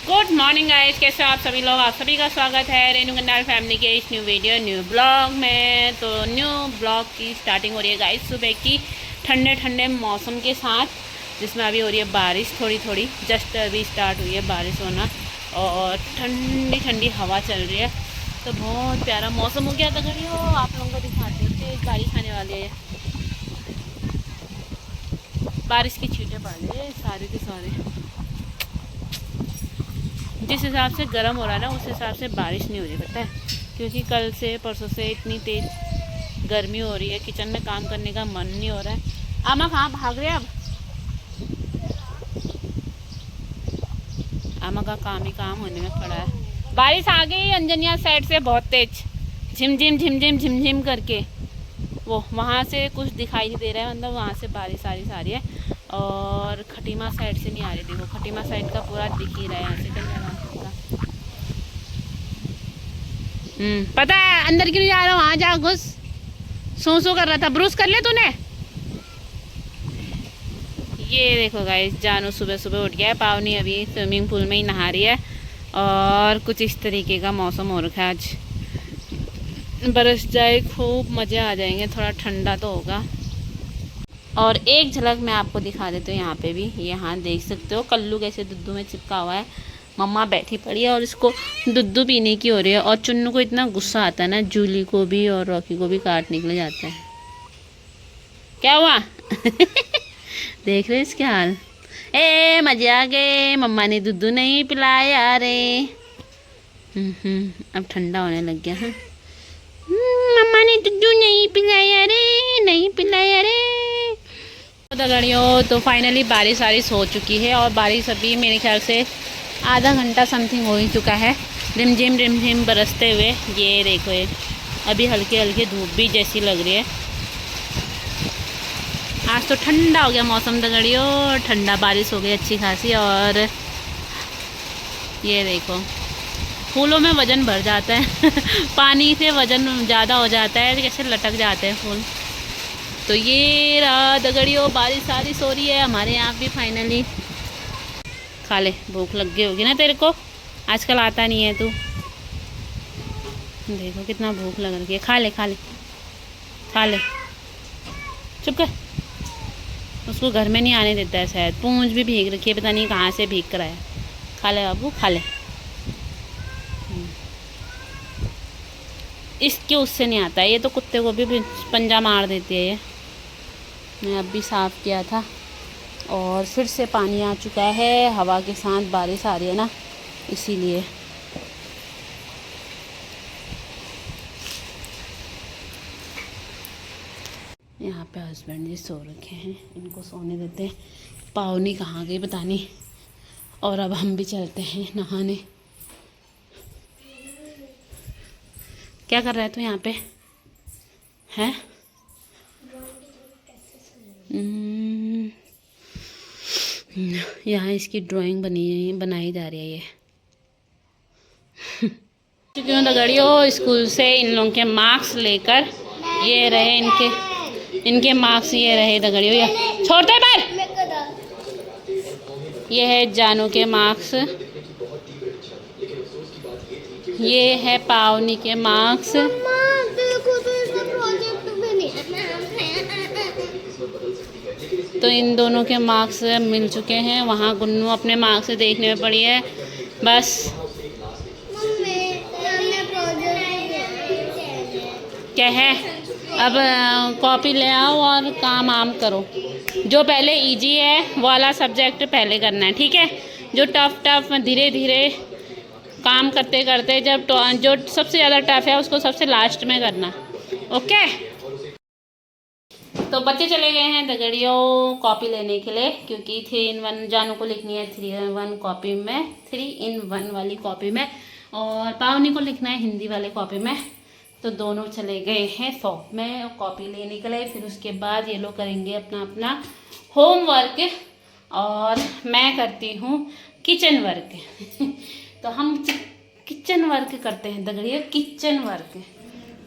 Good morning guys, कैसे हो आप सभी लोग। आप सभी का स्वागत है रेनू गंडाल फैमिली के इस न्यू वीडियो न्यू ब्लॉग में। तो न्यू ब्लॉग की स्टार्टिंग हो रही है गाइस सुबह की ठंडे ठंडे मौसम के साथ, जिसमें अभी हो रही है बारिश थोड़ी थोड़ी। जस्ट अभी स्टार्ट हुई है बारिश होना और ठंडी ठंडी हवा चल रही है। तो बहुत प्यारा मौसम हो गया था। घड़ी हो आप लोगों को दिखाते हैं, तेज बारिश आने वाली है। बारिश की छींटे पड़ रही है सारे के सारे। जिस हिसाब से गर्म हो रहा है ना, उस हिसाब से बारिश नहीं हो रही, पता है। क्योंकि कल से परसों से इतनी तेज़ गर्मी हो रही है, किचन में काम करने का मन नहीं हो रहा है। आमा कहाँ भाग रहे हैं अब। आमा का काम ही काम होने में पड़ा है। बारिश आ गई अंजनिया साइड से बहुत तेज, झिमझिम झिमझिम झिमझिम करके। वो वहाँ से कुछ दिखाई नहीं दे रहा है, मतलब वहाँ से बारिश आ रही है। और खटीमा साइड से नहीं आ रही। देखो खटीमा साइड का पूरा दिख ही रहा है यहाँ से। पता है अंदर क्यों नहीं जा रहा हूँ। वहाँ जा घुस। सो कर रहा था। ब्रूस कर ले तूने। ये देखो गाइस, जानू सुबह सुबह उठ गया है। पावनी अभी स्विमिंग पूल में ही नहा रही है। और कुछ इस तरीके का मौसम हो रखा है आज। बरस जाए खूब, मज़े आ जाएंगे। थोड़ा ठंडा तो होगा। और एक झलक मैं आपको दिखा देती हूँ। यहाँ पे भी, यहाँ देख सकते हो कल्लू कैसे दुद्धू में चिपका हुआ है। मम्मा बैठी पड़ी है और इसको दुद्धू पीने की हो रही है। और चुन्नू को इतना गुस्सा आता है ना, जूली को भी और रॉकी को भी काटने के लिए जाता है। क्या हुआ? देख रहे इसके हाल। ए मजे आ गए, मम्मा ने दुद्धू नहीं पिलाया रे। अब ठंडा होने लग गया है। मम्मा ने दुद्धू नहीं पिलाया रे, नहीं पिलाया रे। दगड़ियों, तो फाइनली बारिश हो चुकी है। और बारिश अभी मेरे ख्याल से आधा घंटा समथिंग हो ही चुका है, रिमझिम बरसते हुए। ये देखो, अभी हल्के हल्के धूप भी जैसी लग रही है। आज तो ठंडा हो गया मौसम दगड़ियों, ठंडा बारिश हो गई अच्छी खासी। और ये देखो फूलों में वजन बढ़ जाता है। पानी से वजन ज़्यादा हो जाता है, कैसे लटक जाते हैं फूल। तो ये रहा दगड़ियों, बारिश हो रही है हमारे यहाँ भी फाइनली। खा ले, भूख लग गई होगी ना तेरे को, आजकल आता नहीं है तू। देखो कितना भूख लग रही है। खा ले खा ले खा ले, चुप कर। उसको घर में नहीं आने देता है शायद। पूंछ भी भीग रखी है, पता नहीं कहाँ से भीग कर आया। खा ले बाबू, खा ले। इसके उससे नहीं आता है, ये तो कुत्ते को भी पंजा मार देती है। ये मैं अब भी साफ़ किया था और फिर से पानी आ चुका है। हवा के साथ बारिश आ रही है ना, इसीलिए। यहाँ पे हस्बैंड जी सो रखे हैं, इनको सोने देते हैं। पावनी कहाँ गई पता नहीं। और अब हम भी चलते हैं नहाने। क्या कर रहा है तू यहाँ पे है? यहाँ इसकी ड्राइंग बनाई जा रही है। ये क्यों दगड़ियों, स्कूल से इन लोगों के मार्क्स लेकर ये रहे। इनके मार्क्स ये रहे दगड़ियों। ये छोड़ते पर ये है जानू के मार्क्स, ये है पावनी के मार्क्स। तो इन दोनों के मार्क्स मिल चुके हैं। वहाँ गुन्नू अपने मार्क्स से देखने में पड़ी है बस। क्या है, अब कॉपी ले आओ और काम आम करो। जो पहले इजी है वाला सब्जेक्ट पहले करना है, ठीक है। जो टफ धीरे धीरे काम करते करते, जब जो सबसे ज़्यादा टफ है उसको सबसे लास्ट में करना, ओके। तो बच्चे चले गए हैं दगड़ियों कॉपी लेने के लिए, क्योंकि 3 in 1 जानू को लिखनी है 3 in 1 कॉपी में, 3 in 1 वाली कॉपी में। और पावनी को लिखना है हिंदी वाले कॉपी में। तो दोनों चले गए हैं शॉप में कॉपी लेने के लिए। फिर उसके बाद ये लोग करेंगे अपना अपना होमवर्क और मैं करती हूँ किचन वर्क। तो हम किचन वर्क करते हैं दगड़ियों, किचन वर्क।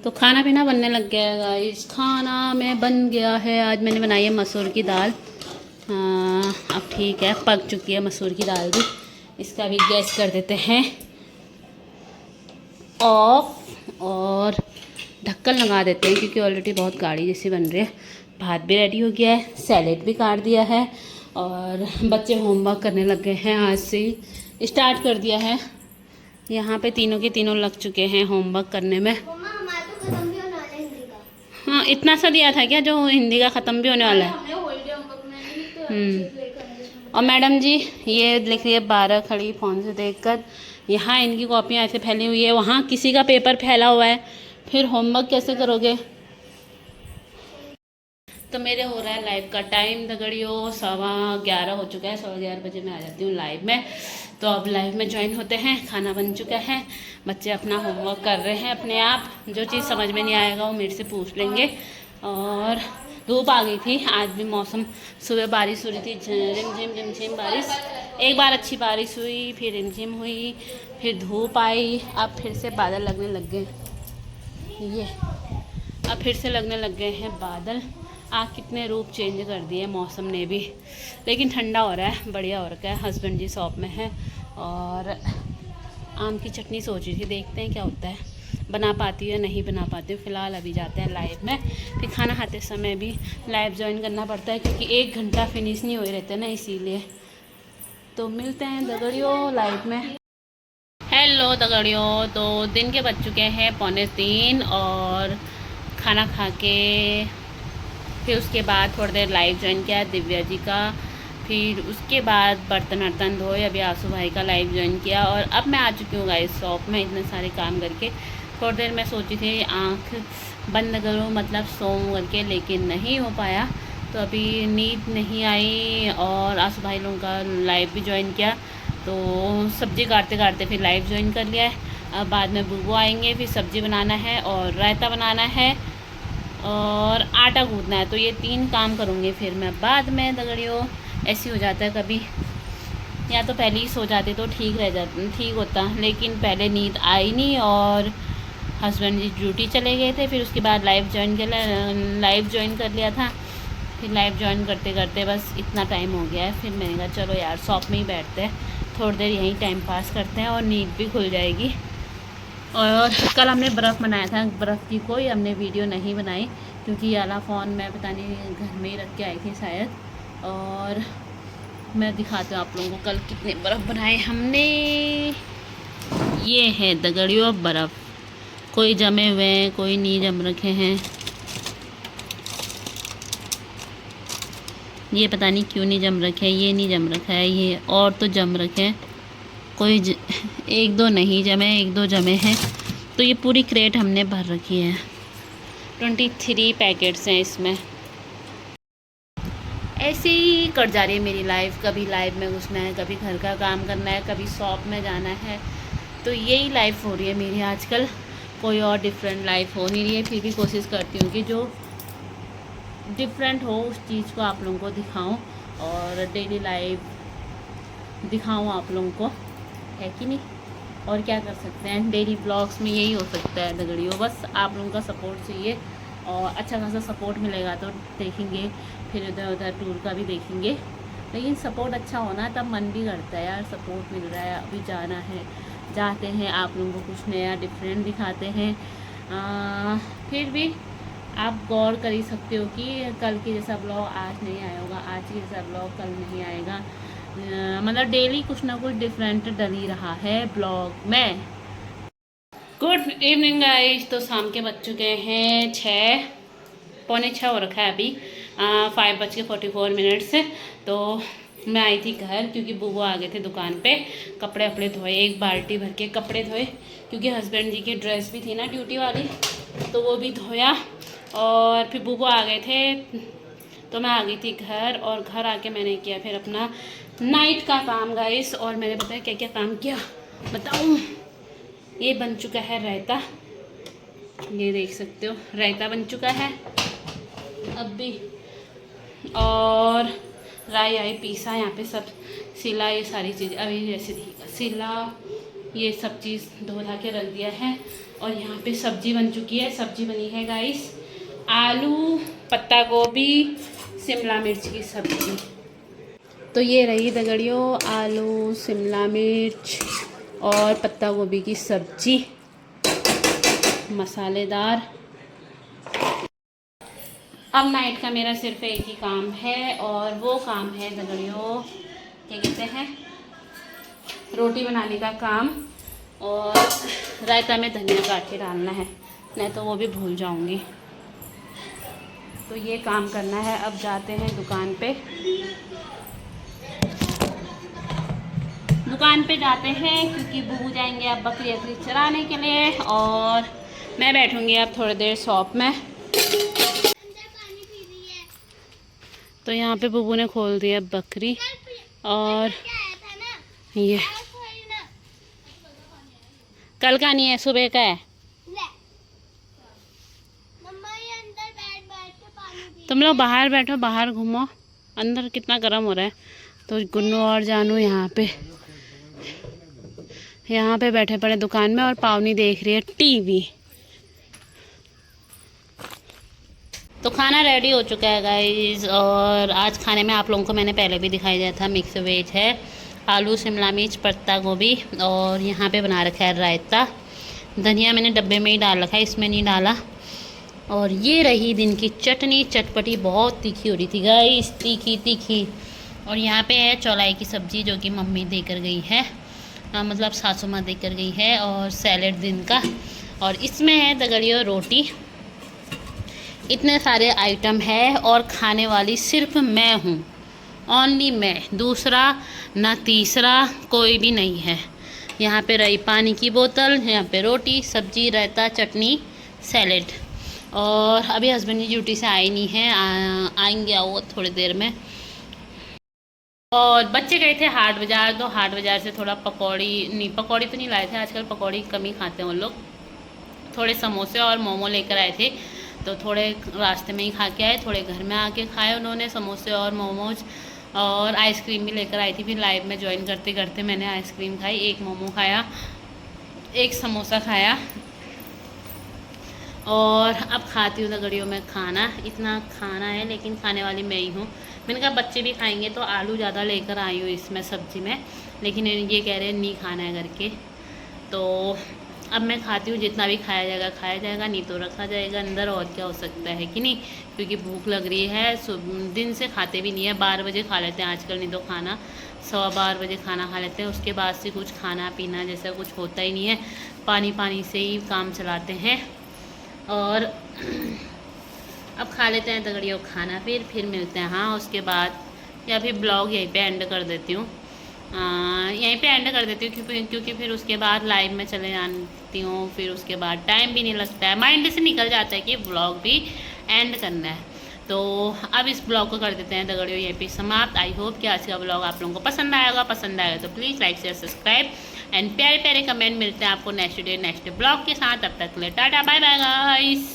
तो खाना पीना बनने लग गया है गाइस। खाना में बन गया है, आज मैंने बनाई है मसूर की दाल। अब ठीक है, पक चुकी है मसूर की दाल भी। इसका भी गैस कर देते हैं ऑफ और ढक्कन लगा देते हैं क्योंकि ऑलरेडी बहुत गाढ़ी जैसी बन रही है। भात भी रेडी हो गया है, सैलेड भी काट दिया है और बच्चे होमवर्क करने लग गए हैं। आज से ही स्टार्ट कर दिया है। यहाँ पे तीनों के तीनों लग चुके हैं होमवर्क करने में। हाँ, इतना सा दिया था क्या जो हिंदी का ख़त्म भी होने वाला है? और मैडम जी ये लिख रही है 12 खड़ी फ़ोन से देखकर। यहाँ इनकी कॉपियाँ ऐसे फैली हुई है, वहाँ किसी का पेपर फैला हुआ है, फिर होमवर्क कैसे करोगे? तो मेरे हो रहा है लाइव का टाइम दगड़ियों, 11:15 हो चुका है। 11:15 बजे मैं आ जाती हूँ लाइव में। तो अब लाइव में ज्वाइन होते हैं। खाना बन चुका है, बच्चे अपना होमवर्क कर रहे हैं अपने आप। जो चीज़ समझ में नहीं आएगा वो मेरे से पूछ लेंगे। और धूप आ गई थी, आज भी मौसम, सुबह बारिश हो रही थी, रिमझिम बारिश। एक बार अच्छी बारिश हुई, फिर रिमझिम हुई, फिर धूप आई, अब फिर से बादल लगने लग गए। ये अब फिर से लगने लग गए हैं बादल। कितने रूप चेंज कर दिए मौसम ने भी, लेकिन ठंडा हो रहा है, बढ़िया हो रखा है। हस्बैंड जी शॉप में है और आम की चटनी सोच रही थी, देखते हैं क्या होता है, बना पाती हूँ या नहीं बना पाती हूँ। फ़िलहाल अभी जाते हैं लाइव में, फिर खाना खाते समय भी लाइव ज्वाइन करना पड़ता है क्योंकि 1 घंटा फिनिश नहीं हो रहते ना, इसीलिए। तो मिलते हैं दगड़ियों लाइव में। हेलो दगड़ियों, तो दिन के बज चुके हैं 2:45 और खाना खा के फिर उसके बाद थोड़ी देर लाइव ज्वाइन किया दिव्या जी का। फिर उसके बाद बर्तन वर्तन धोए, अभी आंसू भाई का लाइव ज्वाइन किया और अब मैं आ चुकी हूँ गाइस शॉप में इतने सारे काम करके। थोड़ी देर मैं सोची थी आँख बंद करूँ, मतलब सोऊं करके, लेकिन नहीं हो पाया। तो अभी नींद नहीं आई और आंसू भाई लोगों का लाइव भी ज्वाइन किया। तो सब्ज़ी काटते काटते फिर लाइव ज्वाइन कर लिया है। अब बाद में बुबू आएंगे, फिर सब्ज़ी बनाना है और रायता बनाना है और आटा गूंदना है। तो ये 3 काम करूँगी फिर मैं बाद में दगड़ियों। ऐसे हो जाता है कभी, या तो पहले ही सो जाते तो ठीक होता, लेकिन पहले नींद आई नहीं और हस्बैंड जी ड्यूटी चले गए थे। फिर उसके बाद लाइव ज्वाइन कर लिया था। फिर लाइव ज्वाइन करते करते बस इतना टाइम हो गया है। फिर मैंने कहा चलो यार शॉप में ही बैठते हैं, थोड़ी देर यहीं टाइम पास करते हैं और नींद भी खुल जाएगी। और कल हमने बर्फ़ बनाया था, बर्फ़ की कोई हमने वीडियो नहीं बनाई क्योंकि ये वाला फ़ोन मैं पता नहीं घर में ही रख के आई थी शायद। और मैं दिखाती हूँ आप लोगों को कल कितने बर्फ़ बनाए हमने। ये है दगड़ियों बर्फ़, कोई जमे हुए हैं, कोई नहीं जम रखे हैं। ये पता नहीं क्यों नहीं जम रखे हैं, ये नहीं जम रखा है, ये और तो जम रखे हैं। कोई 1-2 नहीं जमे, 1-2 जमे हैं। तो ये पूरी क्रेट हमने भर रखी है, 23 पैकेट्स हैं इसमें। ऐसे ही कट जा रही है मेरी लाइफ, कभी लाइव में घुसना है, कभी घर का काम करना है, कभी शॉप में जाना है। तो यही लाइफ हो रही है मेरी आजकल, कोई और डिफरेंट लाइफ हो नहीं रही है। फिर भी कोशिश करती हूँ कि जो डिफरेंट हो उस चीज़ को आप लोगों को दिखाऊं और डेली लाइफ दिखाऊं आप लोगों को, है कि नहीं। और क्या कर सकते हैं, डेली ब्लॉग्स में यही हो सकता है दगड़ियों। बस आप लोगों का सपोर्ट चाहिए और अच्छा खासा सपोर्ट मिलेगा तो देखेंगे, फिर इधर उधर टूर का भी देखेंगे। लेकिन सपोर्ट अच्छा होना तब मन भी करता है यार, सपोर्ट मिल रहा है, अभी जाना है, जाते हैं, आप लोगों को कुछ नया डिफरेंट दिखाते हैं। फिर भी आप गौर कर ही सकते हो कि कल के जैसा ब्लॉग आज नहीं आया होगा, आज के जैसा ब्लॉग कल नहीं आएगा। मतलब डेली कुछ ना कुछ डिफरेंट डल ही रहा है ब्लॉग में। गुड इवनिंग गाइस, तो शाम के बज चुके हैं 6, पौने 6 हो रखा है अभी, 5:44 से। तो मैं आई थी घर क्योंकि बुबू आ गए थे दुकान पे, कपड़े वपड़े धोए, 1 बाल्टी भर के कपड़े धोए क्योंकि हस्बैंड जी की ड्रेस भी थी ना ड्यूटी वाली, तो वो भी धोया। और फिर बुबू आ गए थे तो मैं आ गई थी घर, और घर आके मैंने किया फिर अपना नाइट का काम गाइस। और मैंने बताया क्या क्या काम किया बताऊँ। ये बन चुका है रायता, ये देख सकते हो रायता बन चुका है अब भी। और राई आई पीसा, यहाँ पे सब सिला, ये सारी चीज़ अभी जैसे सिला, ये सब चीज़ धो धा के रख दिया है। और यहाँ पे सब्जी बन चुकी है। सब्जी बनी है गाइस आलू, पत्ता गोभी, शिमला मिर्च की सब्जी। तो ये रही दगड़ियों आलू, शिमला मिर्च और पत्ता गोभी की सब्जी मसालेदार। अब नाइट का मेरा सिर्फ एक ही काम है और वो काम है दगड़ियों, क्या कहते हैं, रोटी बनाने का काम। और रायता में धनिया काट के डालना है, नहीं तो वो भी भूल जाऊंगी। तो ये काम करना है। अब जाते हैं दुकान पे। दुकान पे जाते हैं क्योंकि बूबू जाएंगे अब बकरी वकरी चराने के लिए और मैं बैठूंगी अब थोड़ी देर शॉप में। तो यहाँ पे बूबू ने खोल दिया बकरी और ये कल का नहीं है, सुबह का है। तुम लोग बाहर बैठो, बाहर घूमो, अंदर कितना गर्म हो रहा है। तो गुन्नू और जानू यहाँ पे बैठे पड़े दुकान में और पावनी देख रही है टीवी। तो खाना रेडी हो चुका है गाइस। और आज खाने में आप लोगों को मैंने पहले भी दिखाई दिया था, मिक्स वेज है, आलू, शिमला मिर्च, पत्ता गोभी और यहाँ पे बना रखा है रायता। धनिया मैंने डब्बे में ही डाल रखा है, इसमें नहीं डाला। और ये रही दिन की चटनी, चटपटी, बहुत तीखी हो रही थी गाइस, तीखी तीखी। और यहाँ पे है चौलाई की सब्ज़ी जो कि मम्मी देकर गई है, मतलब सासू माँ देकर गई है, और सैलेड दिन का। और इसमें है दगड़ियों रोटी। इतने सारे आइटम है और खाने वाली सिर्फ मैं हूँ, ओनली मैं, दूसरा ना तीसरा कोई भी नहीं है। यहाँ पे रही पानी की बोतल, यहाँ पे रोटी, सब्जी, रायता, चटनी, सैलेड। और अभी हस्बैंड की ड्यूटी से आए नहीं हैं, आएंगे वो थोड़ी देर में। और बच्चे गए थे हाट बाज़ार, तो हाट बाज़ार से थोड़ा पकौड़ी तो नहीं लाए थे, आजकल पकौड़ी कम ही खाते हैं वो लोग। थोड़े समोसे और मोमो लेकर आए थे, तो थोड़े रास्ते में ही खा के आए, थोड़े घर में आके खाए उन्होंने समोसे और मोमोज। और आइसक्रीम भी लेकर आई थी, फिर लाइव में ज्वाइन करते करते मैंने आइसक्रीम खाई, एक मोमो खाया, एक समोसा खाया। और अब खाती हूँ दगड़ियों में खाना। इतना खाना है लेकिन खाने वाली मैं ही हूँ। मैंने कहा बच्चे भी खाएंगे तो आलू ज़्यादा लेकर आई हूँ इसमें सब्ज़ी में, लेकिन ये कह रहे हैं नहीं खाना है करके। तो अब मैं खाती हूँ, जितना भी खाया जाएगा, नहीं तो रखा जाएगा अंदर, और क्या हो सकता है कि नहीं। क्योंकि भूख लग रही है, दिन से खाते भी नहीं है, 12 बजे खा लेते हैं आजकल, नहीं तो खाना 12:15 बजे खाना खा लेते हैं। उसके बाद से कुछ खाना पीना जैसा कुछ होता ही नहीं है, पानी से ही काम चलाते हैं। और अब खा लेते हैं दगड़ियों खाना, फिर मिलते हैं। हाँ उसके बाद या फिर ब्लॉग यहीं पे एंड कर देती हूँ, क्योंकि फिर उसके बाद लाइव में चले जाती हूँ, फिर उसके बाद टाइम भी नहीं लगता है, माइंड से निकल जाता है कि ब्लॉग भी एंड करना है। तो अब इस ब्लॉग को कर देते हैं दगड़ियों यहीं पे समाप्त। आई होप कि आज का ब्लॉग आप लोगों को पसंद आएगा तो please like share subscribe and प्यारे प्यारे कमेंट। मिलते हैं आपको नेक्स्ट डे नेक्स्ट ब्लॉग के साथ। तब तक ले टाटा बाय बाय गाइस।